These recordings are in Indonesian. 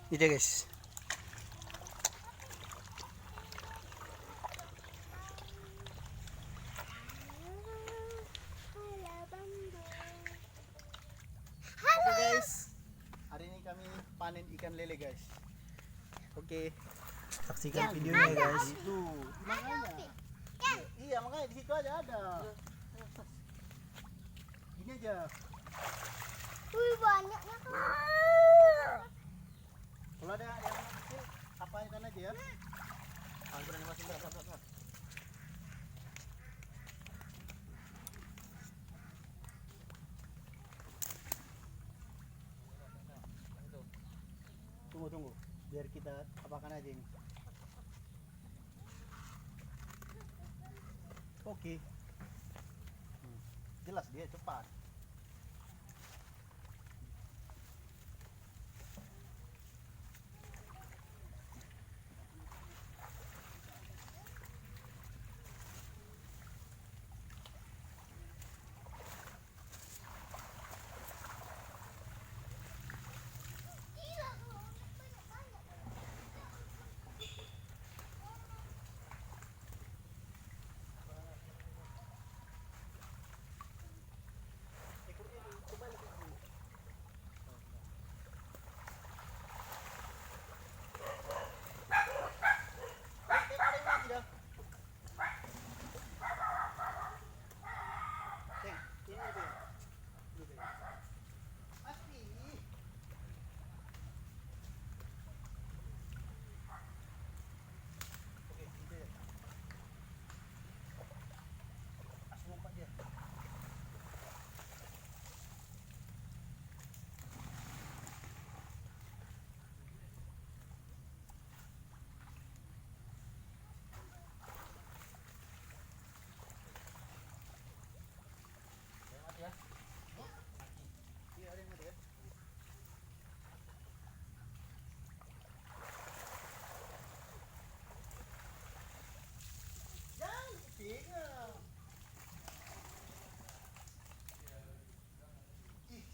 Ini dia guys. Oke guys, hari ini kami panen ikan lele guys. Oke, saksikan videonya guys. Itu makanya. Iya makanya di situ aja ada. Ini aja. Wih banyaknya kan. Kalau ada yang kecil, apa ikan aja ya? Ah, berani masuk berat. Tunggu, biar kita apakan aja ini. Oke. Jelas dia cepat.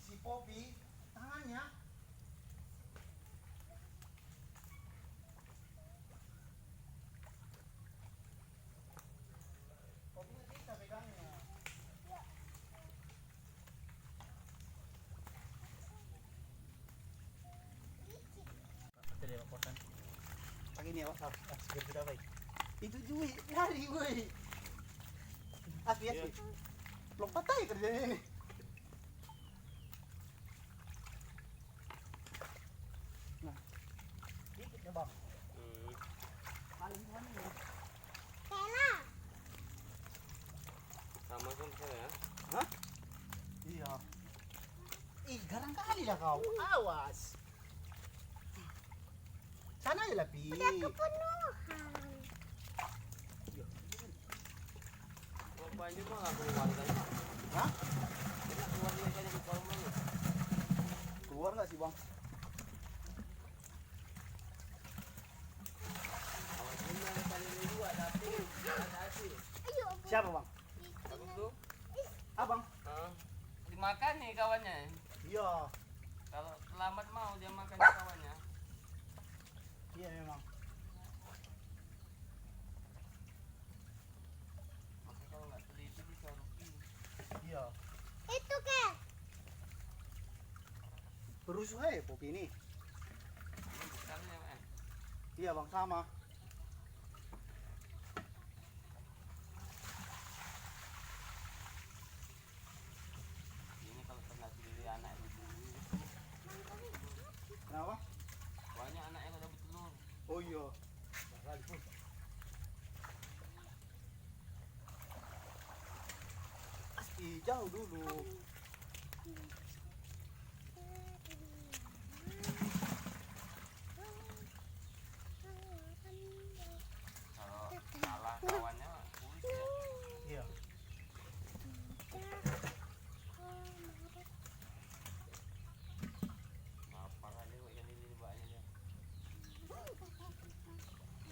Si Poppy tangannya Poppy nggak bisa pegangnya. Pakai ini ya, segera sudah baik. Itu Jui, lari woi. Asli. Lompat aja kerjanya ini. Nah, dikit ya bang. Paling mana ya? Kela. Sama kan saya. Hah? Iya. Ih, garang kali lah kau. Awas. Sana aja lah, Pi. Udah kepenuhan. Banyak mah nggak keluar kan? Hah? Enak keluar dia kayaknya di kolam mana? Keluar nggak sih, Bang? Awas ini ada tali dua tapi ada hasil. Ayo. Siapa, Bang? Aku tuh, Abang. dimakan nih kawannya. Iya. Kalau terlambat mau dia makan kawannya. Iya memang. Tapi kalau nggak teliti bisa rugi. Iya. Itu ke. Berusuh aja Poppy ini. Ini besarnya kan. Iya, Bang, sama. Ini kalau pernah sendiri anak ibu. Kenapa? Banyak anak yang udah bertelur. Oh iya. Pasti jauh dulu. Kalau salah kawannya mah kuis ya. Iya. Apa kali kok yang ini banyak dia.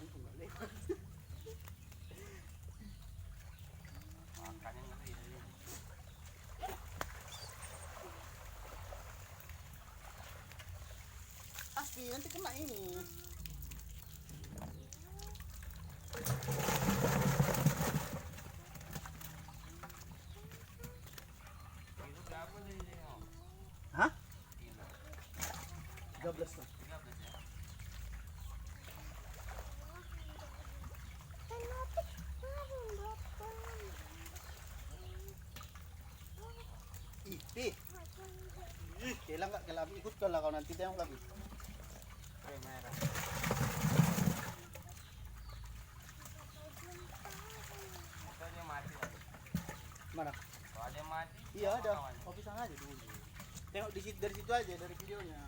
Untung nggak lewat. Makannya ngeri. Aspi nanti kena ini. Itu berapa tadi dia? Hah? Kilo. 13 tuh. 13 ya? Kenapa harus dokter? Ih, Pi. Ih, kailan nggak kailan ikut ka lah kau nanti tengok lagi. Oke, merah. Atau dia mati lagi. Mana? Kalau dia mati, Iya apa ada. kawannya? Oh pisang aja dulu. Tengok di situ dari situ aja dari videonya.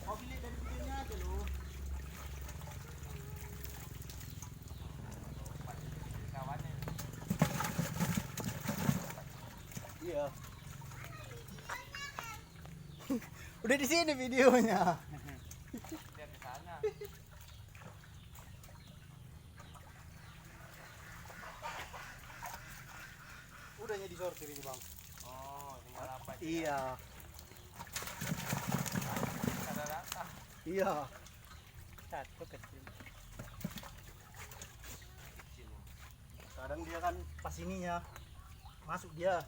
Kau pilih dari videonya aja lu. Kawannya. Iya. Udah di sini videonya. Dia ke sana. Udahnya disortir ini bang. Oh, tinggal apa? Iya. Ada rata. Iya. Satu kecil. Kecil. Kadang dia kan pas ininya masuk dia.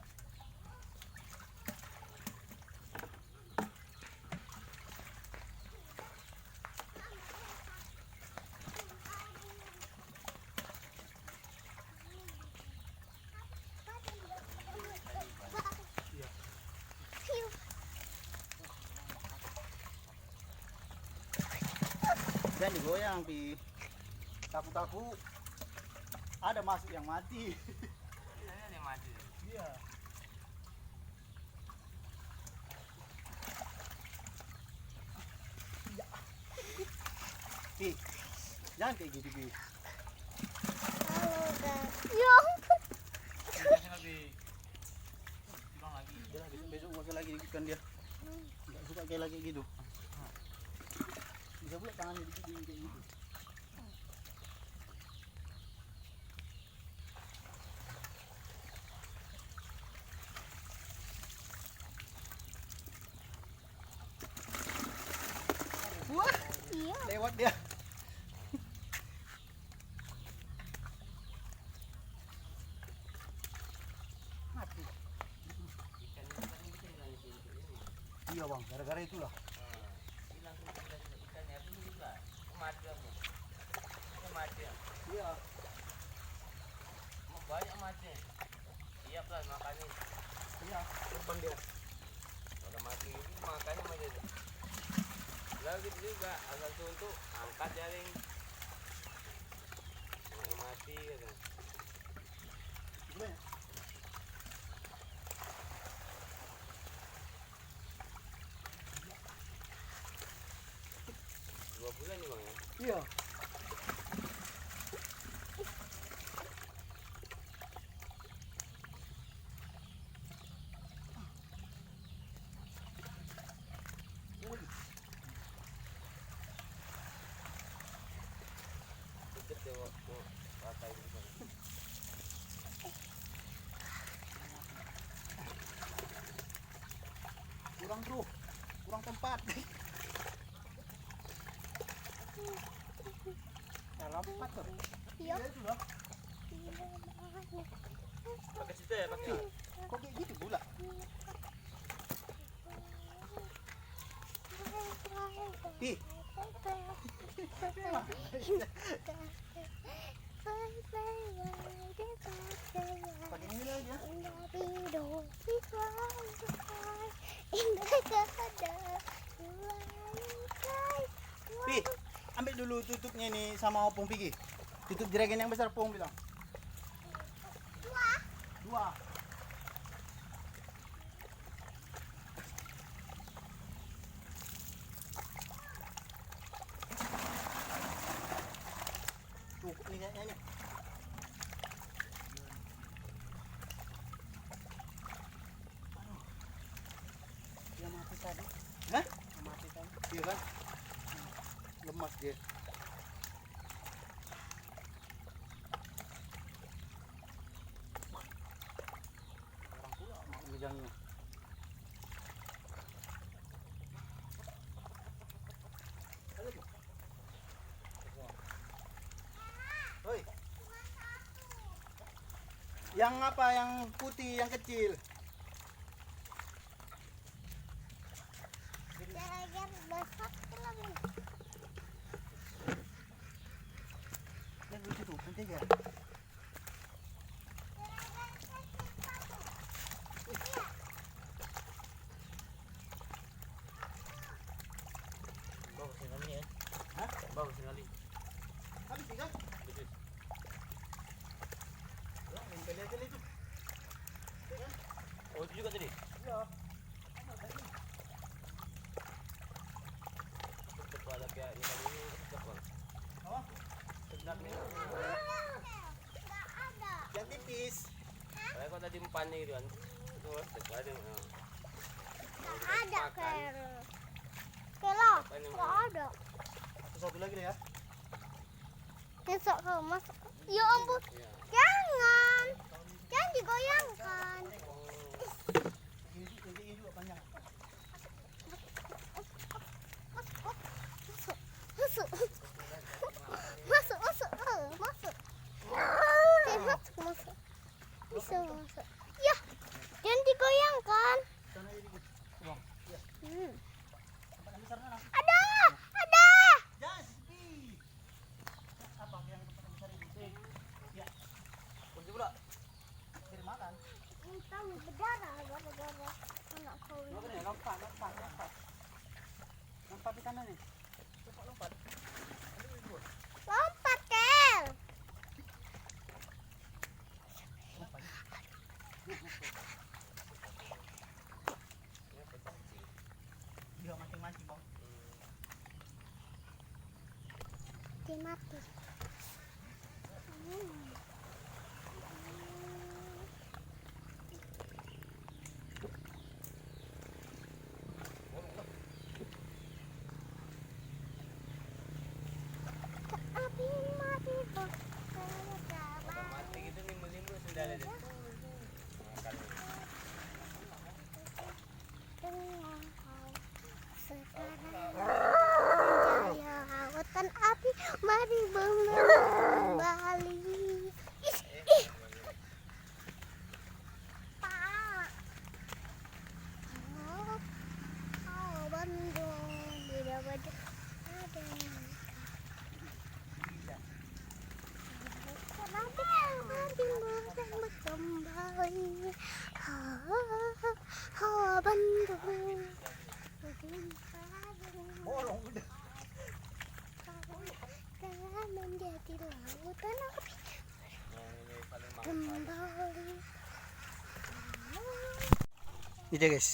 Jangan digoyang Pi. Takut-takut ada masuk yang mati. Iya, dia mati. Iya. Pi, jangan kayak gitu Pi. Halo guys. Ya ampun. Biasanya lebih bilang lagi. Dia besok pakai lagi ikan dia. Enggak suka kayak lagi gitu. Bisa pula tangannya dikit kayak gitu. Wah, Iya. lewat dia. Mati. Ikan itu tadi bisa hilang di sini. Iya bang, gara-gara itulah. Hilang semua ikannya itu juga. Mati aku. Mati ya. Iya. Mau banyak mati. Siap lah makannya. Iya, terbang dia. Kalau mati itu makannya mati. Lalu gitu juga asal suntuk angkat jaring. Mau mati gitu. Gimana? Dua bulan nih bang ya. Iya. Deket deh waktu rata ini. Kurang bro, kurang tempat. Lompat tuh. Iya. Itu loh. Pakai situ ya pakai. Kok kayak gitu pula? Ih, pakai ini lagi ya. Pi, ambil dulu tutupnya ini sama opung Pigi. Tutup jeragen yang besar Pong bilang. Dua. Cukup nih kayaknya nih. Dia mati tadi. Hah? Mati tadi. Iya kan? Lemas dia. Orang pula mau megangnya. Yang apa? Yang putih, yang kecil. Gara-gara besar lagi. Yang lucu tuh, penting ya. Bagus sekali ya. Hah? Bagus sekali. Habis nih kan? Bagus. Ya, yang kecil itu. Oh itu juga tadi. Iya. Tetap ada pihak yang tadi ini tetap bang. Oh, sedap nih. Nggak ada. Yang tipis. Kayak kau tadi umpannya gitu kan. Terus tetap ada. Nggak ada Kel. Kelo, nggak ada. Satu lagi deh ya. Besok kau masuk. Ya ampun, Iya. jangan. Jangan digoyangkan. Ini juga panjang. Masuk. Masuk. Masuk, masuk. Masuk. Masuk. Bisa masuk. Ya, jangan digoyangkan. Sana ini dikit. Bang. Iya. Tempat yang besar mana? Ada. Ada. Jangan sepi. Apa yang tempat yang besar ini? Ya, Kunci pula. kirim makan. Entah berdarah gara-gara anak kau ini. Coba nih, lompat. Lompat di kanan nih. Lompat. Lompat, Kel. Dia mancing-mancing, Bang. Dia mati. Api mati bos. Kalau mati gitu limbu-limbu sudah ada. Makan. Dengan kau sekarang jaya lautan api, mari kembali. Ih, Pak. Oh, Bandung di bawah ada. Kenapa timbul kembali? Bandung. Bolong udah. Telah menjadi lautan api Yang ini paling mahal. kembali. Ini dia guys.